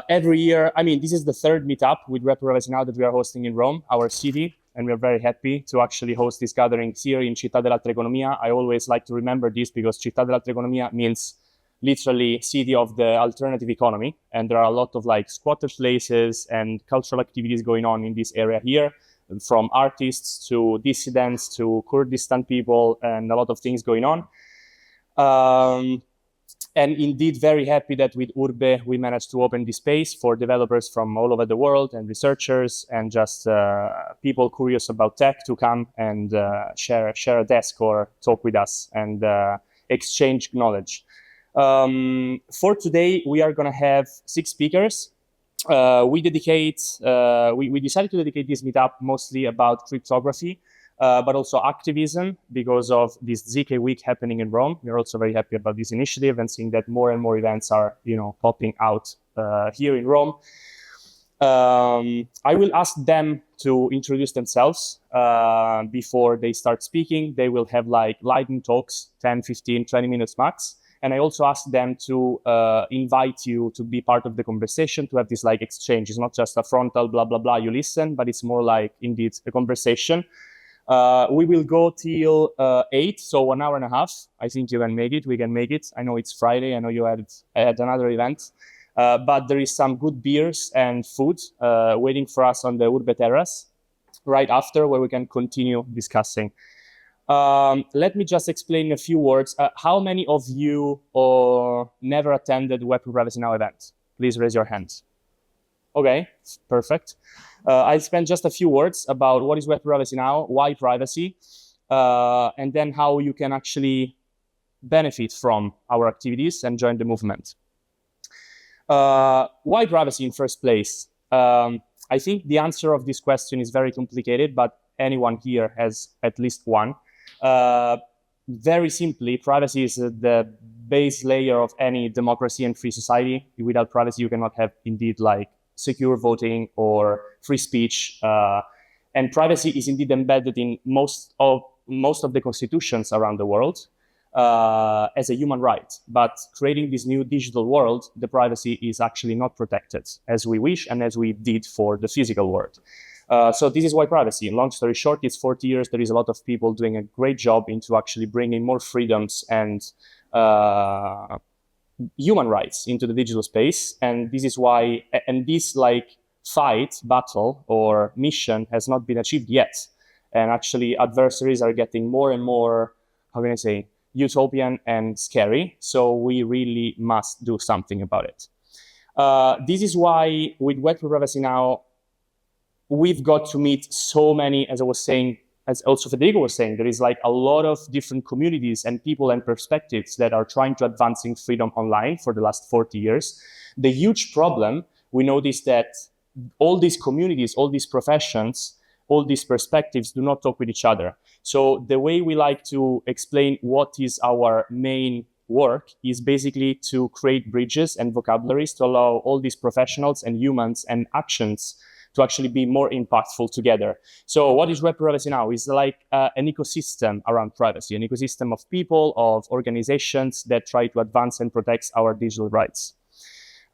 Every year, I mean, this is the third meetup with Web3Privacy Now that we are hosting in Rome, our city, and we're very happy to actually host this gathering here in Città dell'Alta Economia. I always like to remember this because Città dell'Alta Economia means literally city of the alternative economy, and there are a lot of like squatter places and cultural activities going on in this area here, from artists to dissidents to Kurdistan people, and a lot of things going on. And indeed, very happy that with Urbe, we managed to open this space for developers from all over the world and researchers and just people curious about tech to come and share a desk or talk with us and exchange knowledge. For today, we are going to have 6 speakers. We decided to dedicate this meetup mostly about cryptography, but also activism because of this ZK week happening in Rome. We're also very happy about this initiative and seeing that more and more events are, popping out here in Rome. I will ask them to introduce themselves before they start speaking. They will have like lightning talks, 10, 15, 20 minutes max. And I also ask them to invite you to be part of the conversation, to have this like exchange. It's not just a frontal blah, blah, blah, you listen, but it's more like indeed a conversation. We will go till 8, so 1 hour and a half. I think you can make it. We can make it. I know it's Friday. I know you had another event. But there is some good beers and food waiting for us on the Urbe Terrace right after, where we can continue discussing. Let me just explain in a few words. How many of you never attended Web3Privacy Now event? Please raise your hands. Okay, perfect. I'll spend just a few words about what is Web3Privacy Now, why privacy, and then how you can actually benefit from our activities and join the movement. Why privacy in first place? I think the answer of this question is very complicated, but anyone here has at least one. Very simply, privacy is the base layer of any democracy and free society. Without privacy, you cannot have indeed like secure voting or free speech. And privacy is indeed embedded in most of the constitutions around the world as a human right. But creating this new digital world, the privacy is actually not protected as we wish and as we did for the physical world. So this is why privacy. Long story short, it's 40 years. There is a lot of people doing a great job into actually bringing more freedoms and human rights into the digital space. And this is why, and this like battle or mission has not been achieved yet. And actually adversaries are getting more and more, how can I say, utopian and scary. So we really must do something about it. This is why with Web3Privacy Now, we've got to meet so many, as I was saying, as also Federico was saying, there is like a lot of different communities and people and perspectives that are trying to advancing freedom online for the last 40 years. The huge problem, we notice that all these communities, all these professions, all these perspectives do not talk with each other. So the way we like to explain what is our main work is basically to create bridges and vocabularies to allow all these professionals and humans and actions to actually be more impactful together. So what is Web3Privacy Now? It's like an ecosystem around privacy, an ecosystem of people, of organizations that try to advance and protect our digital rights.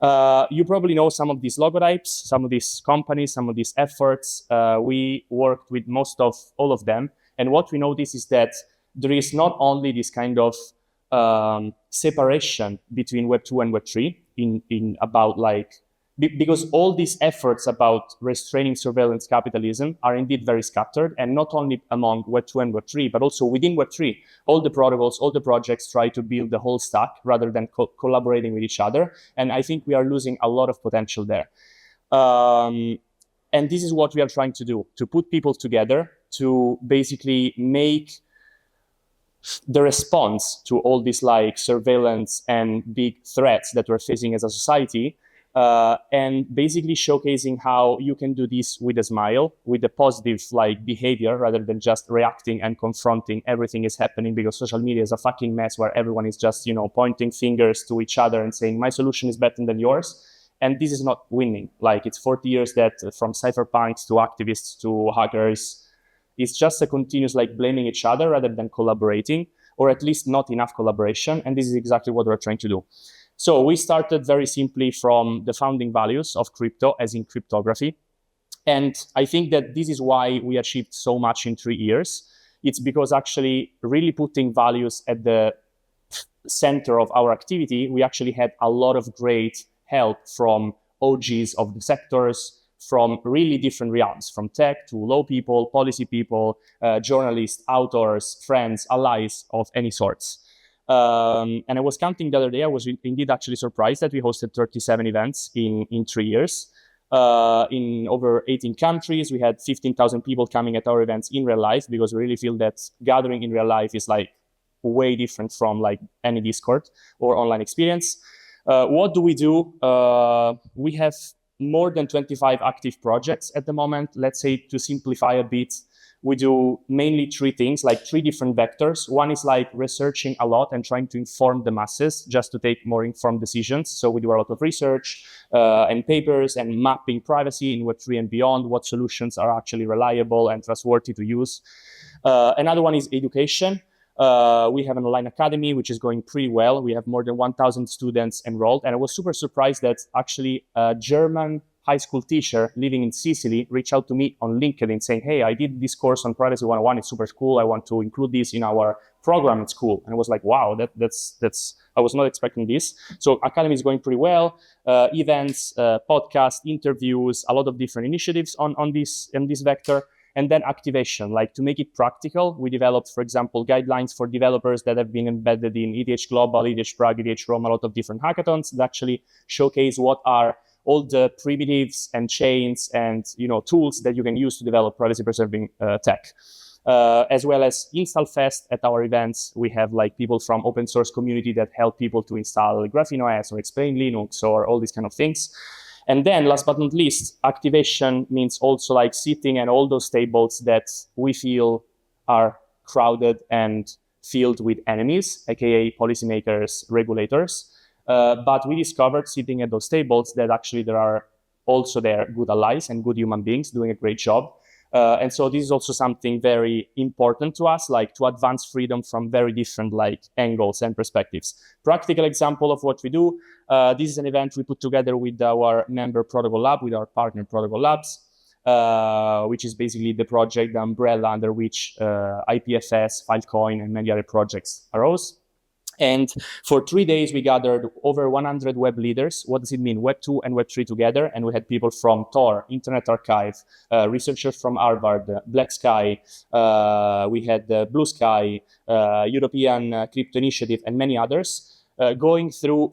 You probably know some of these logotypes, some of these companies, some of these efforts. We worked with most of all of them. And what we notice is that there is not only this kind of separation between Web 2 and Web 3 in about like, because all these efforts about restraining surveillance capitalism are indeed very scattered, and not only among Web 2 and Web 3, but also within Web 3. All the protocols, all the projects try to build the whole stack rather than collaborating with each other. And I think we are losing a lot of potential there. And this is what we are trying to do, to put people together, to basically make the response to all these like surveillance and big threats that we're facing as a society, and basically showcasing how you can do this with a smile, with a positive like behavior, rather than just reacting and confronting everything is happening, because social media is a fucking mess where everyone is just, pointing fingers to each other and saying, my solution is better than yours. And this is not winning. Like, it's 40 years that from cypherpunks to activists to hackers, it's just a continuous like blaming each other rather than collaborating. or at least not enough collaboration. And this is exactly what we're trying to do. So we started very simply from the founding values of crypto, as in cryptography. And I think that this is why we achieved so much in 3 years. It's because actually really putting values at the center of our activity, we actually had a lot of great help from OGs of the sectors, from really different realms, from tech to law people, policy people, journalists, authors, friends, allies of any sorts. And I was counting the other day, I was indeed actually surprised that we hosted 37 events in 3 years. In over 18 countries, we had 15,000 people coming at our events in real life, because we really feel that gathering in real life is like way different from like any Discord or online experience. What do? We have more than 25 active projects at the moment. Let's say, to simplify a bit, we do mainly 3 things, like 3 different vectors. One is like researching a lot and trying to inform the masses just to take more informed decisions. So we do a lot of research and papers and mapping privacy in Web3 and beyond, what solutions are actually reliable and trustworthy to use. Another one is education. We have an online academy, which is going pretty well. We have more than 1,000 students enrolled. And I was super surprised that actually a German high school teacher living in Sicily reached out to me on LinkedIn saying, hey, I did this course on Privacy 101. It's super cool. I want to include this in our program at school. And I was like, wow, that's I was not expecting this. So academy is going pretty well. Events, podcasts, interviews, a lot of different initiatives on this vector. And then activation, like to make it practical, we developed, for example, guidelines for developers that have been embedded in ETH Global, ETH Prague, ETH Rome, a lot of different hackathons that actually showcase what are all the primitives and chains and tools that you can use to develop privacy-preserving tech. As well as install fest at our events. We have like people from open source community that help people to install Graphene OS or explain Linux or all these kind of things. And then last but not least, activation means also like sitting at all those tables that we feel are crowded and filled with enemies, aka policymakers, regulators. But we discovered sitting at those tables that actually there are also good allies and good human beings doing a great job. And so this is also something very important to us, like to advance freedom from very different like angles and perspectives. Practical example of what we do. This is an event we put together with our member Protocol Lab, with our partner Protocol Labs, which is basically the project, the umbrella under which IPFS, Filecoin, and many other projects arose. And for 3 days, we gathered over 100 web leaders. What does it mean? Web 2 and Web 3 together. And we had people from Tor, Internet Archive, researchers from Harvard, Black Sky. We had Blue Sky, European Crypto Initiative, and many others. Going through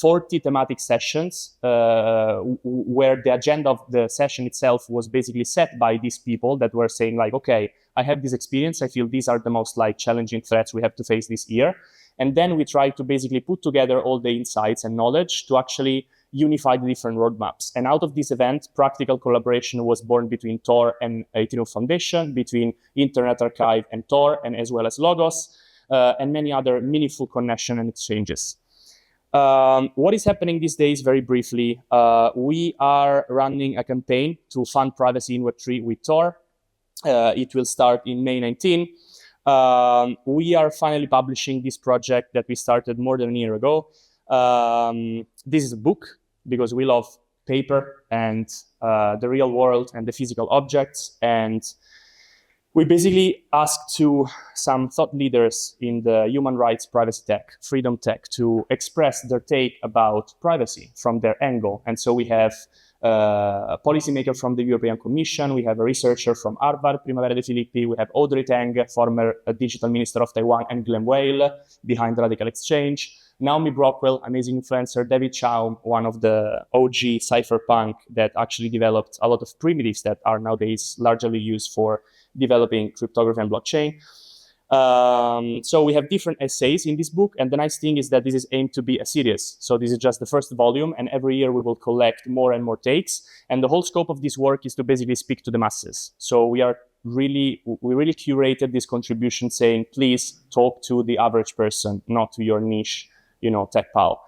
40 thematic sessions where the agenda of the session itself was basically set by these people that were saying like, okay, I have this experience. I feel these are the most like challenging threats we have to face this year. And then we try to basically put together all the insights and knowledge to actually unify the different roadmaps. And out of this event, practical collaboration was born between Tor and Ethereum Foundation, between Internet Archive and Tor, and as well as Logos, and many other meaningful connections and exchanges. What is happening these days, very briefly, we are running a campaign to fund privacy in Web3 with Tor. It will start in May 19. We are finally publishing this project that we started more than a year ago. This is a book because we love paper and the real world and the physical objects. And we basically asked to some thought leaders in the human rights, privacy tech, freedom tech to express their take about privacy from their angle. And so we have a policymaker from the European Commission, we have a researcher from Harvard, Primavera de Filippi, we have Audrey Tang, former digital minister of Taiwan, and Glenn Whale behind Radical Exchange, Naomi Brockwell, amazing influencer, David Chaum, one of the OG cypherpunk that actually developed a lot of primitives that are nowadays largely used for developing cryptography and blockchain. So we have different essays in this book, and the nice thing is that this is aimed to be a series. So this is just the first volume, and every year we will collect more and more takes. And the whole scope of this work is to basically speak to the masses. So we really curated this contribution saying, please talk to the average person, not to your niche, tech pal.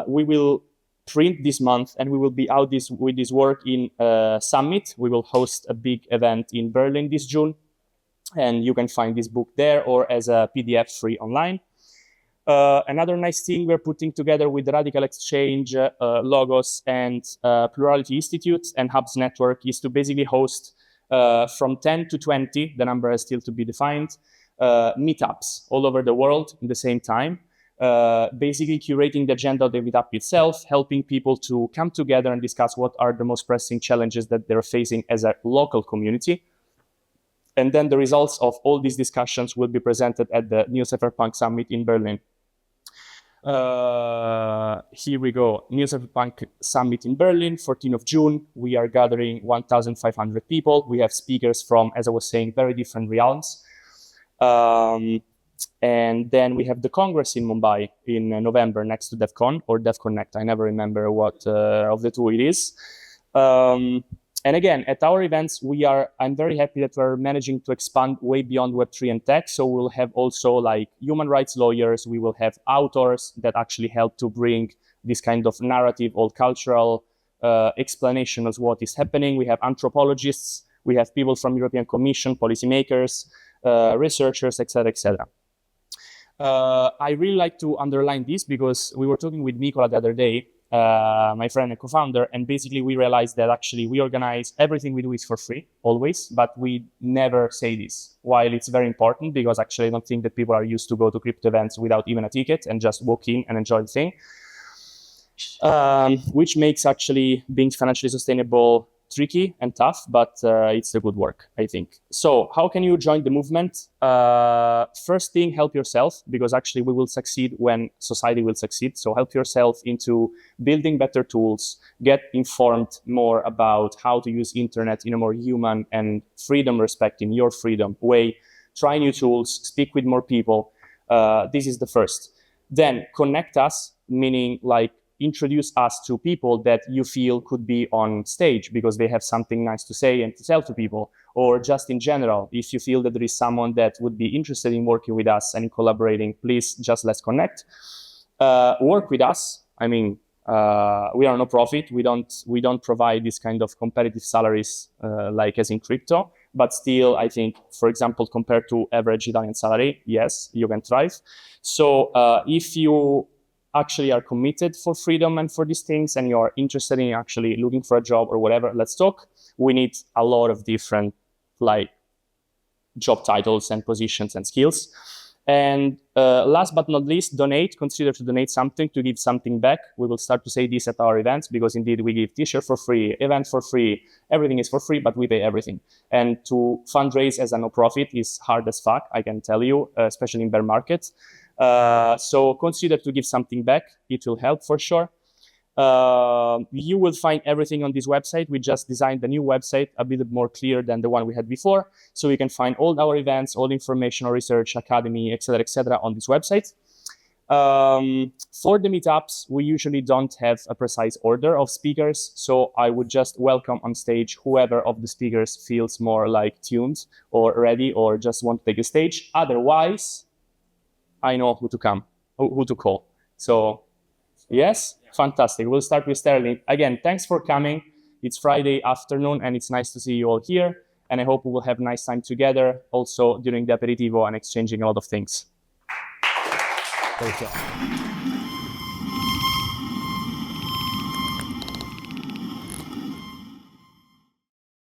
We will print this month, and we will be out with this work in Summit. We will host a big event in Berlin this June. And you can find this book there or as a PDF free online. Another nice thing we're putting together with the Radical Exchange, Logos, and Plurality Institute and Hubs Network is to basically host from 10 to 20, the number is still to be defined, meetups all over the world at the same time, basically curating the agenda of the meetup itself, helping people to come together and discuss what are the most pressing challenges that they're facing as a local community. And then the results of all these discussions will be presented at the New Cypherpunk Summit in Berlin. Here we go. New Cypherpunk Summit in Berlin, 14th of June. We are gathering 1,500 people. We have speakers from, as I was saying, very different realms. And then we have the Congress in Mumbai in November next to DevCon or DevConnect. I never remember what of the two it is. And again, at our events, I'm very happy that we're managing to expand way beyond Web3 and tech. So we'll have also like human rights lawyers. We will have authors that actually help to bring this kind of narrative or cultural explanation of what is happening. We have anthropologists. We have people from European Commission, policymakers, researchers, etc., etc. I really like to underline this because we were talking with Nicola the other day, my friend and co-founder, and basically we realized that actually we organize everything we do is for free, always, but we never say this. While it's very important, because actually I don't think that people are used to go to crypto events without even a ticket and just walk in and enjoy the thing, which makes actually being financially sustainable tricky and tough, but it's the good work, I think. So how can you join the movement? First thing, help yourself, because actually we will succeed when society will succeed. So help yourself into building better tools, get informed more about how to use internet in a more human and freedom respecting your freedom way. Try new tools, speak with more people. This is the first. Then connect us, meaning like introduce us to people that you feel could be on stage because they have something nice to say and to tell to people, or just in general, if you feel that there is someone that would be interested in working with us and in collaborating, please just let's connect. Work with us. I mean, we are no profit. We don't provide this kind of competitive salaries like as in crypto, but still, I think, for example, compared to average Italian salary, yes, you can thrive. So if you actually are committed for freedom and for these things, and you're interested in actually looking for a job or whatever, let's talk. We need a lot of different like job titles and positions and skills. And last but not least, donate. Consider to donate something, to give something back. We will start to say this at our events because indeed we give t-shirt for free, event for free, everything is for free, but we pay everything. And to fundraise as a no-profit is hard as fuck, I can tell you, especially in bear markets. So consider to give something back. It will help for sure. You will find everything on this website. We just designed the new website a bit more clear than the one we had before. So you can find all our events, all information, research, academy, etc., on this website. For the meetups, we usually don't have a precise order of speakers. So I would just welcome on stage whoever of the speakers feels more like tuned or ready or just want to take a stage. Otherwise, I know who to come, who to call. So, yes, fantastic. We'll start with Sterling. Again, thanks for coming. It's Friday afternoon, and it's nice to see you all here. And I hope we will have a nice time together, also during the aperitivo and exchanging a lot of things. Thank you.